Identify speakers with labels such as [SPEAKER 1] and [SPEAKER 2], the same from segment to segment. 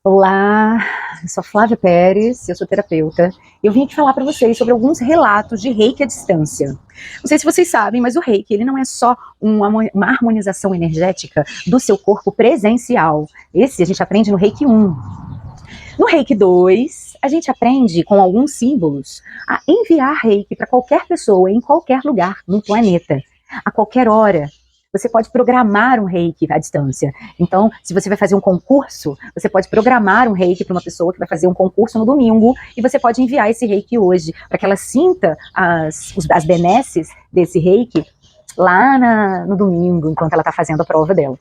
[SPEAKER 1] Olá, eu sou Flávia Pérez, eu sou terapeuta. Eu vim aqui falar para vocês sobre alguns relatos de reiki à distância. Não sei se vocês sabem, mas o reiki ele não é só uma harmonização energética do seu corpo presencial. Esse a gente aprende no reiki 1. No reiki 2, a gente aprende com alguns símbolos a enviar reiki para qualquer pessoa, em qualquer lugar no planeta, a qualquer hora. Você pode programar um reiki à distância. Então, se você vai fazer um concurso, você pode programar um reiki para uma pessoa que vai fazer um concurso no domingo e você pode enviar esse reiki hoje, para que ela sinta as benesses desse reiki lá no domingo, enquanto ela está fazendo a prova dela.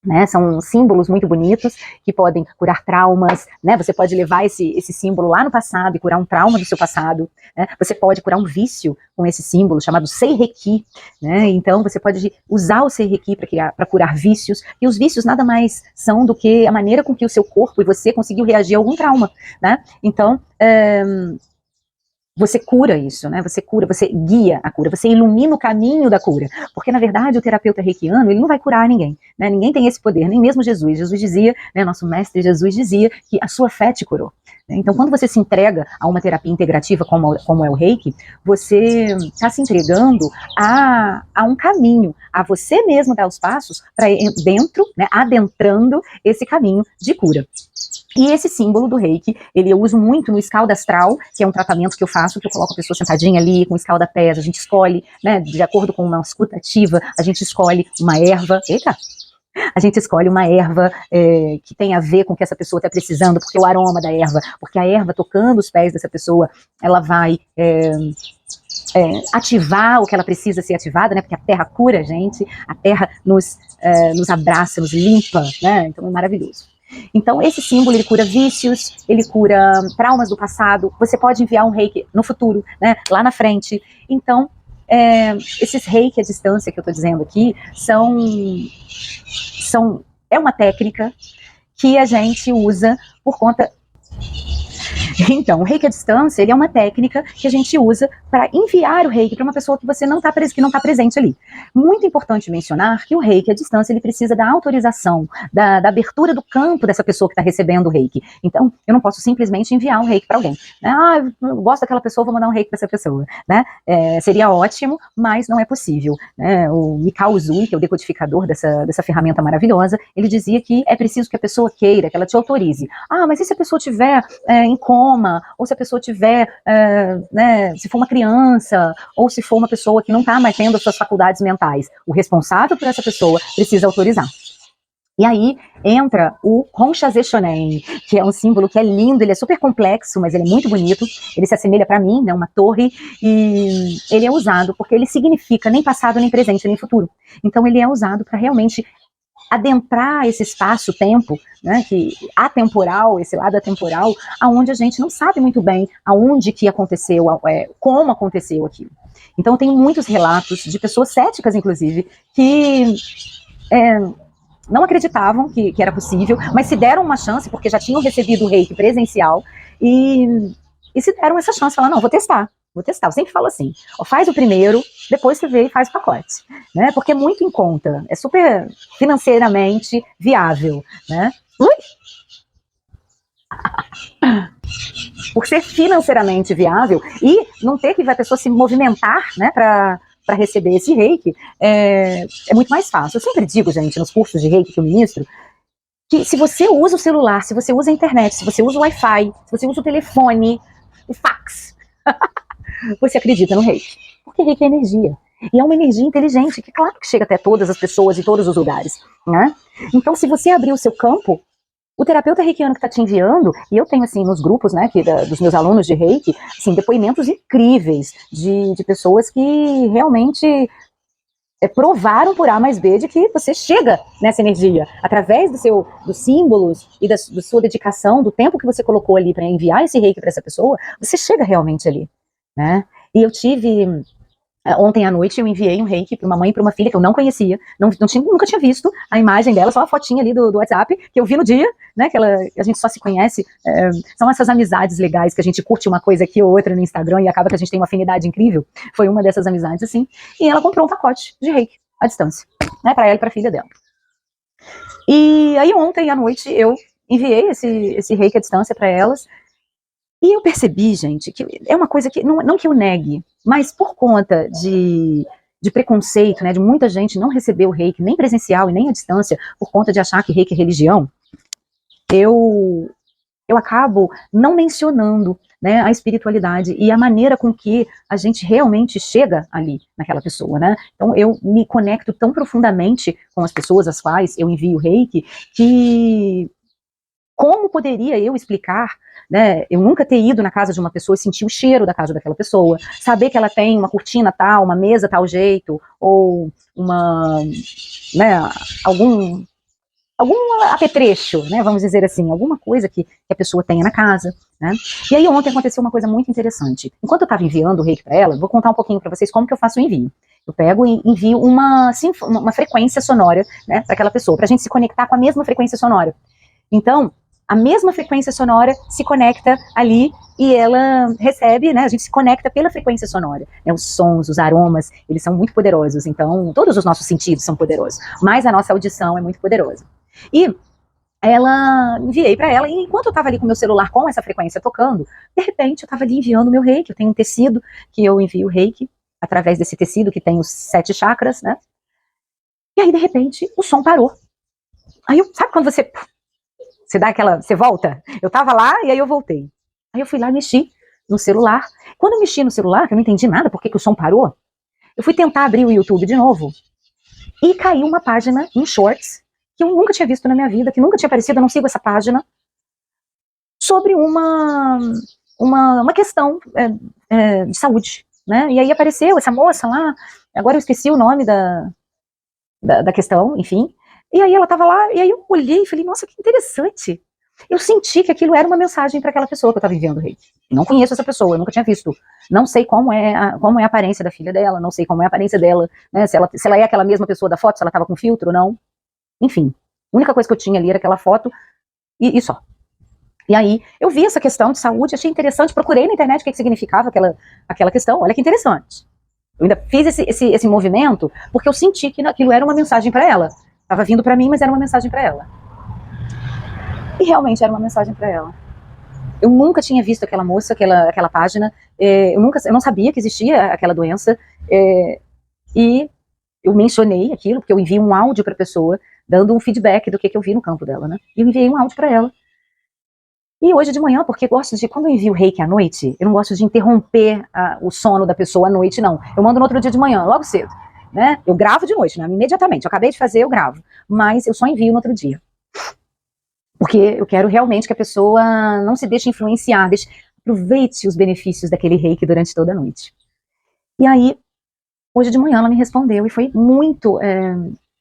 [SPEAKER 1] Né, são símbolos muito bonitos que podem curar traumas, né, você pode levar esse símbolo lá no passado e curar um trauma do seu passado, né, você pode curar um vício com esse símbolo chamado Seireki, né, então você pode usar o Seireki para curar vícios, e os vícios nada mais são do que a maneira com que o seu corpo e você conseguiu reagir a algum trauma, né, então você cura isso, né? Você cura, você guia a cura, você ilumina o caminho da cura. Porque, na verdade, o terapeuta reikiano, ele não vai curar ninguém, né? Ninguém tem esse poder, nem mesmo Jesus. Jesus dizia, né, nosso mestre Jesus dizia que a sua fé te curou. Então, quando você se entrega a uma terapia integrativa como é o reiki, você está se entregando a um caminho, a você mesmo dar os passos para dentro, né, adentrando esse caminho de cura. E esse símbolo do reiki, eu uso muito no escalda astral, que é um tratamento que eu faço, que eu coloco a pessoa sentadinha ali, com escalda pés, a gente escolhe, né, de acordo com uma escuta ativa, a gente escolhe uma erva, a gente escolhe uma erva que tem a ver com o que essa pessoa está precisando, porque o aroma da erva, porque a erva tocando os pés dessa pessoa, ela vai ativar o que ela precisa ser ativada, né, porque a terra cura a gente, a terra nos abraça, nos limpa, né, então é maravilhoso. Então esse símbolo ele cura vícios, ele cura traumas do passado, você pode enviar um reiki no futuro, né, lá na frente. Então esses reiki à distância que eu estou dizendo aqui é uma técnica que a gente usa por conta. Então, o reiki à distância, ele é uma técnica que a gente usa para enviar o reiki para uma pessoa que você não está presente ali. Muito importante mencionar que o reiki à distância, ele precisa da autorização, da abertura do campo dessa pessoa que está recebendo o reiki. Então, eu não posso simplesmente enviar um reiki para alguém. Né? Eu gosto daquela pessoa, vou mandar um reiki para essa pessoa. Né? Seria ótimo, mas não é possível. Né? O Mikao Usui, que é o decodificador dessa ferramenta maravilhosa, ele dizia que é preciso que a pessoa queira, que ela te autorize. Mas e se a pessoa tiver em coma, ou se a pessoa tiver, né, se for uma criança, ou se for uma pessoa que não está mais tendo as suas faculdades mentais, o responsável por essa pessoa precisa autorizar. E aí entra o Honshaze Shonen, que é um símbolo que é lindo, ele é super complexo, mas ele é muito bonito, ele se assemelha para mim, né, uma torre, e ele é usado porque ele significa nem passado, nem presente, nem futuro. Então ele é usado para realmente adentrar esse espaço-tempo, né, que atemporal, esse lado atemporal, aonde a gente não sabe muito bem aonde que aconteceu, como aconteceu aquilo. Então tem muitos relatos de pessoas céticas, inclusive, que não acreditavam que era possível, mas se deram uma chance, porque já tinham recebido o reiki presencial, e se deram essa chance, falaram, não, vou testar. Eu sempre falo assim, faz o primeiro, depois você vê e faz o pacote, né? Porque é muito em conta, é super financeiramente viável, né? Por ser financeiramente viável e não ter que a pessoa se movimentar, né, para receber esse reiki, é muito mais fácil. Eu sempre digo, gente, nos cursos de reiki que eu ministro, que se você usa o celular, se você usa a internet, se você usa o Wi-Fi, se você usa o telefone, o fax, você acredita no reiki. Porque reiki é energia. E é uma energia inteligente, que claro que chega até todas as pessoas em todos os lugares. Né? Então, se você abrir o seu campo, o terapeuta reikiano que está te enviando, e eu tenho, assim, nos grupos, né, dos meus alunos de reiki, assim, depoimentos incríveis de pessoas que realmente provaram por A mais B de que você chega nessa energia. Através dos símbolos e da sua dedicação, do tempo que você colocou ali para enviar esse reiki para essa pessoa, você chega realmente ali. Né? E eu tive, ontem à noite eu enviei um reiki para uma mãe e para uma filha que eu não conhecia, nunca tinha visto a imagem dela, só uma fotinha ali do WhatsApp, que eu vi no dia, né, que a gente só se conhece, são essas amizades legais que a gente curte uma coisa aqui ou outra no Instagram e acaba que a gente tem uma afinidade incrível, foi uma dessas amizades assim, e ela comprou um pacote de reiki à distância, né, para ela e para a filha dela. E aí ontem à noite eu enviei esse reiki à distância para elas, e eu percebi, gente, que é uma coisa que, não que eu negue, mas por conta de preconceito, né, de muita gente não receber o reiki, nem presencial e nem à distância, por conta de achar que reiki é religião, eu acabo não mencionando, né, a espiritualidade e a maneira com que a gente realmente chega ali naquela pessoa, né? Então eu me conecto tão profundamente com as pessoas às quais eu envio reiki, que como poderia eu explicar, né, eu nunca ter ido na casa de uma pessoa e sentir o cheiro da casa daquela pessoa, saber que ela tem uma cortina tal, uma mesa tal jeito, ou né, algum apetrecho, né, vamos dizer assim, alguma coisa que a pessoa tenha na casa, né. E aí ontem aconteceu uma coisa muito interessante. Enquanto eu estava enviando o reiki para ela, vou contar um pouquinho para vocês como que eu faço o envio. Eu pego e envio uma frequência sonora, né, para aquela pessoa, para a gente se conectar com a mesma frequência sonora. Então, a mesma frequência sonora se conecta ali e ela recebe, né, a gente se conecta pela frequência sonora, né, os sons, os aromas, eles são muito poderosos, então todos os nossos sentidos são poderosos, mas a nossa audição é muito poderosa. E enviei para ela, e enquanto eu estava ali com o meu celular com essa frequência tocando, de repente eu estava ali enviando o meu reiki, eu tenho um tecido que eu envio o reiki, através desse tecido que tem os 7 chakras, né, e aí de repente o som parou. Aí sabe quando você dá aquela, você volta? Eu tava lá e aí eu voltei. Aí eu fui lá e mexi no celular. Quando eu mexi no celular, que eu não entendi nada porque que o som parou, eu fui tentar abrir o YouTube de novo e caiu uma página em shorts que eu nunca tinha visto na minha vida, que nunca tinha aparecido, eu não sigo essa página, sobre uma questão de saúde, né? E aí apareceu essa moça lá, agora eu esqueci o nome da questão, enfim. E aí ela estava lá, e aí eu olhei e falei, nossa, que interessante. Eu senti que aquilo era uma mensagem para aquela pessoa que eu estava enviando o reiki. Não conheço essa pessoa, eu nunca tinha visto. Não sei como é a aparência da filha dela, não sei como é a aparência dela, né, se ela é aquela mesma pessoa da foto, se ela estava com filtro ou não. Enfim, a única coisa que eu tinha ali era aquela foto e só. E aí eu vi essa questão de saúde, achei interessante, procurei na internet o que significava aquela questão, olha que interessante. Eu ainda fiz esse movimento porque eu senti que aquilo era uma mensagem para ela. Estava vindo para mim, mas era uma mensagem para ela. E realmente era uma mensagem para ela. Eu nunca tinha visto aquela moça, aquela página, eu não sabia que existia aquela doença, e eu mencionei aquilo, porque eu enviei um áudio para a pessoa, dando um feedback do que eu vi no campo dela, né? E eu enviei um áudio para ela. E hoje de manhã, porque quando eu envio reiki à noite, eu não gosto de interromper o sono da pessoa à noite, não. Eu mando no outro dia de manhã, logo cedo. Né? Eu gravo de noite, né? Imediatamente. Eu acabei de fazer, eu gravo. Mas eu só envio no outro dia. Porque eu quero realmente que a pessoa não se deixe influenciar, aproveite os benefícios daquele reiki durante toda a noite. E aí, hoje de manhã ela me respondeu e foi muito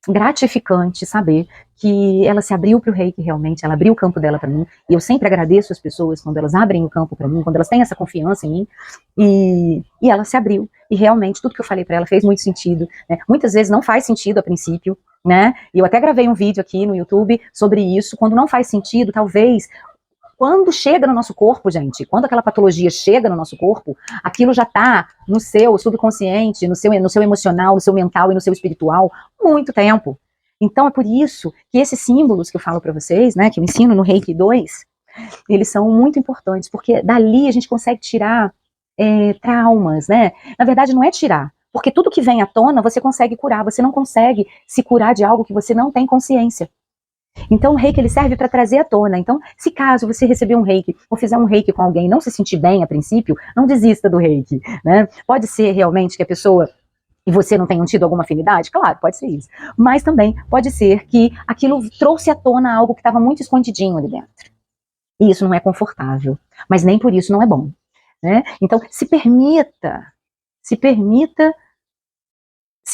[SPEAKER 1] gratificante saber que ela se abriu para o reiki realmente, ela abriu o campo dela para mim, e eu sempre agradeço as pessoas quando elas abrem o campo para mim, quando elas têm essa confiança em mim, e ela se abriu, e realmente tudo que eu falei para ela fez muito sentido, né? Muitas vezes não faz sentido a princípio, né? E eu até gravei um vídeo aqui no YouTube sobre isso, quando não faz sentido, talvez quando chega no nosso corpo, gente, quando aquela patologia chega no nosso corpo, aquilo já está no seu subconsciente, no seu emocional, no seu mental e no seu espiritual, muito tempo. Então é por isso que esses símbolos que eu falo para vocês, né, que eu ensino no Reiki 2, eles são muito importantes, porque dali a gente consegue tirar traumas, né? Na verdade não é tirar, porque tudo que vem à tona você consegue curar, você não consegue se curar de algo que você não tem consciência. Então o reiki ele serve para trazer à tona. Então, se caso você receber um reiki ou fizer um reiki com alguém e não se sentir bem a princípio, não desista do reiki, né? Pode ser realmente que a pessoa e você não tenham tido alguma afinidade? Claro, pode ser isso. Mas também pode ser que aquilo trouxe à tona algo que estava muito escondidinho ali dentro. E isso não é confortável, mas nem por isso não é bom, né? Então, se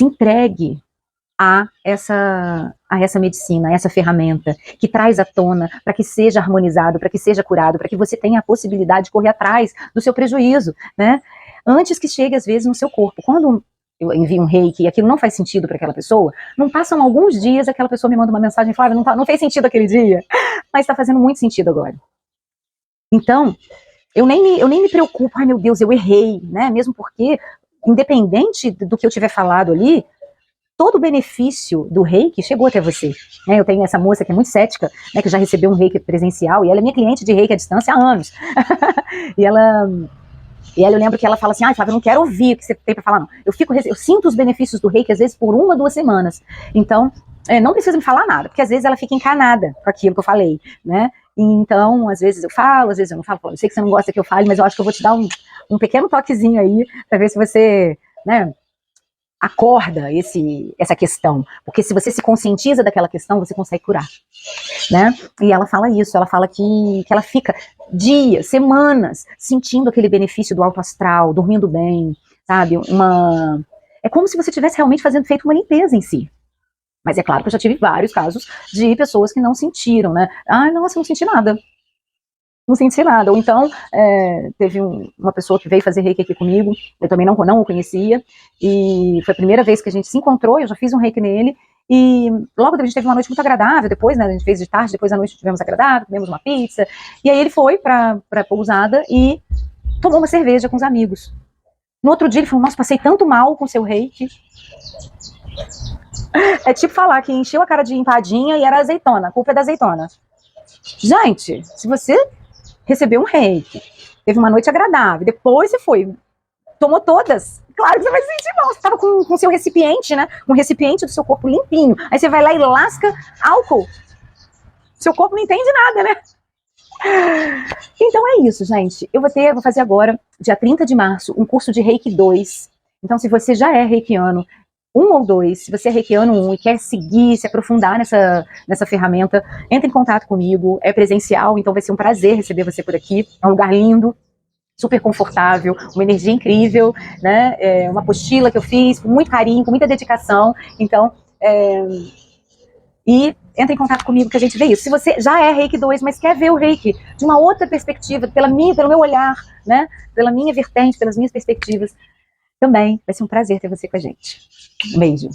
[SPEAKER 1] entregue a essa medicina, a essa ferramenta que traz à tona para que seja harmonizado, para que seja curado, para que você tenha a possibilidade de correr atrás do seu prejuízo, né? Antes que chegue às vezes no seu corpo. Quando eu envio um reiki e aquilo não faz sentido para aquela pessoa, não passam alguns dias, aquela pessoa me manda uma mensagem, Flávia, não fez sentido aquele dia, mas está fazendo muito sentido agora. Então, eu nem me preocupo, ai meu Deus, eu errei, né? Mesmo porque, independente do que eu tiver falado ali, todo o benefício do reiki chegou até você. Eu tenho essa moça que é muito cética, né, que já recebeu um reiki presencial, e ela é minha cliente de reiki à distância há anos. E ela, eu lembro que ela fala assim, Flávia, eu não quero ouvir o que você tem para falar, não. Eu sinto os benefícios do reiki, às vezes, por 1 ou 2 semanas. Então, não precisa me falar nada, porque às vezes ela fica encanada com aquilo que eu falei, né? Então, às vezes eu falo, às vezes eu não falo. Eu sei que você não gosta que eu fale, mas eu acho que eu vou te dar um pequeno toquezinho aí, para ver se você, né, acorda essa questão, porque se você se conscientiza daquela questão, você consegue curar, né? E ela fala isso, ela fala que ela fica dias, semanas, sentindo aquele benefício do alto astral, dormindo bem, sabe? É como se você estivesse realmente feito uma limpeza em si. Mas é claro que eu já tive vários casos de pessoas que não sentiram, né? Nossa, não senti nada. Não senti nada. Ou então, teve uma pessoa que veio fazer reiki aqui comigo, eu também não o conhecia, e foi a primeira vez que a gente se encontrou, eu já fiz um reiki nele, e logo depois a gente teve uma noite muito agradável, depois, né, a gente fez de tarde, depois à noite tivemos agradável, comemos uma pizza, e aí ele foi pra pousada e tomou uma cerveja com os amigos. No outro dia ele falou, nossa, passei tanto mal com seu reiki. É tipo falar que encheu a cara de empadinha e era azeitona, a culpa é da azeitona. Gente, se você recebeu um reiki, teve uma noite agradável, depois você foi, tomou todas, claro que você vai se sentir mal, você estava com o seu recipiente, né, um recipiente do seu corpo limpinho, aí você vai lá e lasca álcool, seu corpo não entende nada, né? Então é isso, gente, eu vou fazer agora, dia 30 de março, um curso de Reiki 2, então se você já é reikiano, 1 ou 2, se você é reikiano 1 e quer seguir, se aprofundar nessa ferramenta, entre em contato comigo, é presencial, então vai ser um prazer receber você por aqui, é um lugar lindo, super confortável, uma energia incrível, né? Uma apostila que eu fiz com muito carinho, com muita dedicação, então, e entre em contato comigo que a gente vê isso. Se você já é Reiki 2, mas quer ver o Reiki de uma outra perspectiva, pelo meu olhar, né? Pela minha vertente, pelas minhas perspectivas, também vai ser um prazer ter você com a gente. Um beijo.